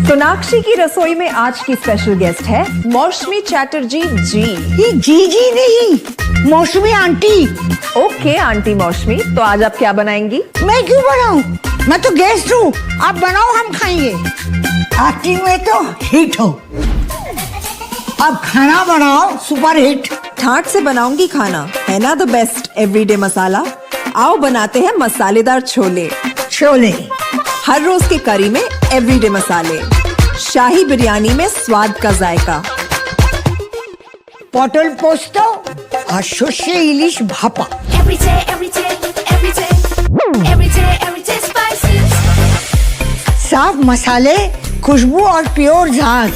सोनाक्षी की रसोई में आज की स्पेशल गेस्ट है मौसमी चैटर्जी जी। ये जी नहीं, मौसमी आंटी। ओके आंटी मौसमी, तो आज आप क्या बनाएंगी? मैं क्यों बनाऊं? मैं तो गेस्ट हूँ, आप बनाओ हम खाएंगे। एक्टिंग में तो हिट हो, अब खाना बनाओ सुपर हिट। ठाट से बनाऊंगी खाना, है ना द बेस्ट एवरीडे मसाला। आओ बनाते हैं मसालेदार छोले। छोले हर रोज के करी में एवरीडे मसाले, शाही बिरयानी में स्वाद का जायका। পটল পোস্ত আর সর্ষে ইলিশ ভাপা। साफ मसाले, खुशबू और प्योर झाग,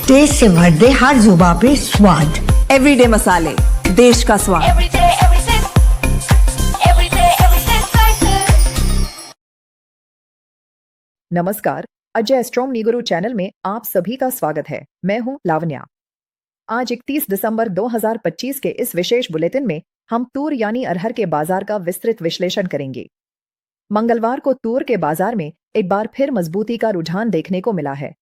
टेस्ट से भर दे हर जुबान पे स्वाद। एवरीडे मसाले, देश का स्वाद। नमस्कार, अजय एस्ट्रोम निगुरु चैनल में आप सभी का स्वागत है। मैं हूं लावण्या। आज 31 दिसंबर 2025 के इस विशेष बुलेटिन में हम तूर यानी अरहर के बाजार का विस्तृत विश्लेषण करेंगे। मंगलवार को तूर के बाजार में एक बार फिर मजबूती का रुझान देखने को मिला है।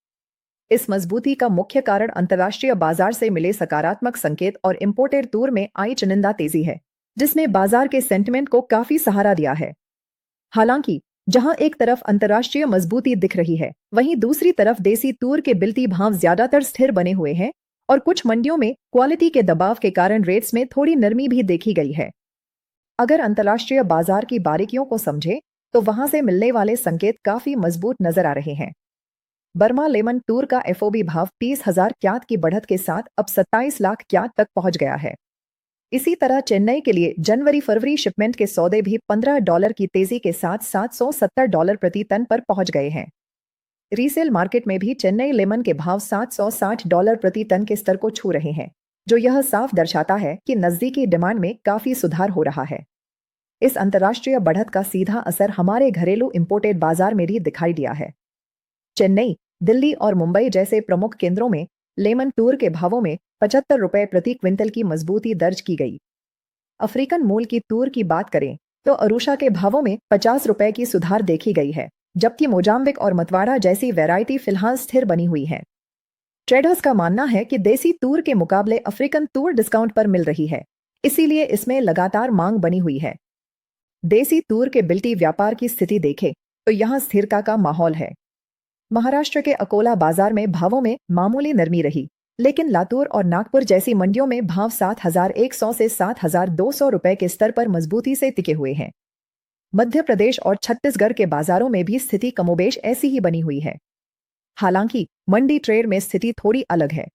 इस मजबूती का मुख्य कारण अंतर्राष्ट्रीय बाजार से मिले सकारात्मक संकेत और इंपोर्टेड तूर में आई चुनिंदा तेजी है, जिसने बाजार के सेंटिमेंट को काफी सहारा दिया है। हालांकि जहां एक तरफ अंतर्राष्ट्रीय मजबूती दिख रही है, वहीं दूसरी तरफ देसी तूर के बिलती भाव ज्यादातर स्थिर बने हुए हैं और कुछ मंडियों में क्वालिटी के दबाव के कारण रेट्स में थोड़ी नरमी भी देखी गई है। अगर अंतर्राष्ट्रीय बाजार की बारीकियों को समझे तो वहां से मिलने वाले संकेत काफी मजबूत नजर आ रहे हैं। बर्मा लेमन तूर का एफओबी भाव 30,000 क्यात की बढ़त के साथ अब 27 लाख क्यात तक पहुंच गया है। इसी तरह चेन्नई के लिए जनवरी-फरवरी शिपमेंट के सौदे भी $15 की तेजी के साथ $770 प्रति टन पर पहुंच गए हैं। रीसेल मार्केट में भी चेन्नई लेमन के भाव $760 प्रति टन के स्तर को छू रहे हैं, जो यह साफ दर्शाता है कि नजदीकी डिमांड में काफी सुधार हो रहा है। इस अंतर्राष्ट्रीय बढ़त का सीधा असर हमारे घरेलू इंपोर्टेड बाजार में भी दिखाई दिया है। चेन्नई, दिल्ली और मुंबई जैसे प्रमुख केंद्रों में लेमन तूर के भावों में ₹75 प्रति क्विंटल की मजबूती दर्ज की गई। अफ्रीकन मूल की तूर की बात करें तो अरूशा के भावों में ₹50 की सुधार देखी गई है, जबकि मोजाम्बिक और मतवाड़ा जैसी वैरायटी फिलहाल स्थिर बनी हुई है। ट्रेडर्स का मानना है कि देसी तूर के मुकाबले अफ्रीकन तूर डिस्काउंट पर मिल रही है, इसीलिए इसमें लगातार मांग बनी हुई है। देसी तूर के बिल्टी व्यापार की स्थिति देखें तो यहां स्थिरता का माहौल है। महाराष्ट्र के अकोला बाजार में भावों में मामूली नरमी रही, लेकिन लातूर और नागपुर जैसी मंडियों में भाव 7,100 से ₹7,200 के स्तर पर मजबूती से टिके हुए हैं। मध्य प्रदेश और छत्तीसगढ़ के बाजारों में भी स्थिति कमोबेश ऐसी ही बनी हुई है। हालांकि मंडी ट्रेड में स्थिति थोड़ी अलग है।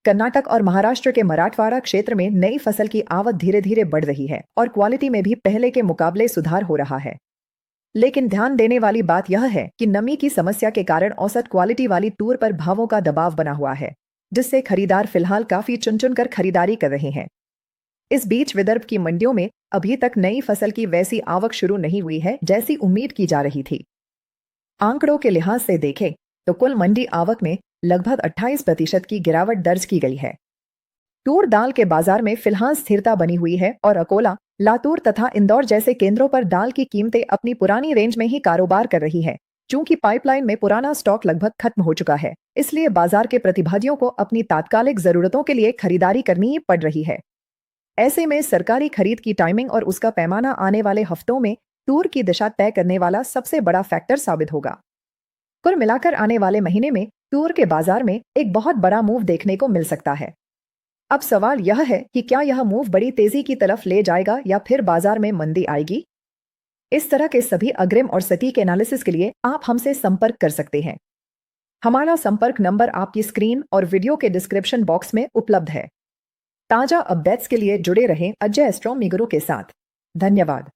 कर्नाटक और महाराष्ट्र के मराठवाड़ा क्षेत्र में नई फसल की आवक धीरे धीरे बढ़ रही है और क्वालिटी में भी पहले के मुकाबले सुधार हो रहा है। लेकिन ध्यान देने वाली बात यह है कि नमी की समस्या के कारण औसत क्वालिटी वाली तूर पर भावों का दबाव बना हुआ है, जिससे खरीदार फिलहाल काफी चुन कर खरीदारी कर रहे हैं। इस बीच विदर्भ की मंडियों में अभी तक नई फसल की वैसी आवक शुरू नहीं हुई है जैसी उम्मीद की जा रही थी। आंकड़ों के लिहाज से देखें तो कुल मंडी आवक में लगभग 28% की गिरावट दर्ज की गई है। तूर दाल के बाजार में फिलहाल स्थिरता बनी हुई है और अकोला, लातूर तथा इंदौर जैसे केंद्रों पर दाल की कीमतें अपनी पुरानी रेंज में ही कारोबार कर रही है। चूंकि पाइपलाइन में पुराना स्टॉक लगभग खत्म हो चुका है, इसलिए बाजार के प्रतिभागियों को अपनी तात्कालिक जरूरतों के लिए खरीदारी करनी पड़ रही है। ऐसे में सरकारी खरीद की टाइमिंग और उसका पैमाना आने वाले हफ्तों में तूर की दिशा तय करने वाला सबसे बड़ा फैक्टर साबित होगा। कुल मिलाकर आने वाले महीने में तूर के बाजार में एक बहुत बड़ा मूव देखने को मिल सकता है। अब सवाल यह है कि क्या यह मूव बड़ी तेजी की तरफ ले जाएगा या फिर बाजार में मंदी आएगी। इस तरह के सभी अग्रिम और सटीक एनालिसिस के लिए आप हमसे संपर्क कर सकते हैं। हमारा संपर्क नंबर आपकी स्क्रीन और वीडियो के डिस्क्रिप्शन बॉक्स में उपलब्ध है। ताजा अपडेट्स के लिए जुड़े रहें अजय एस्ट्रोम निगुरु के साथ। धन्यवाद।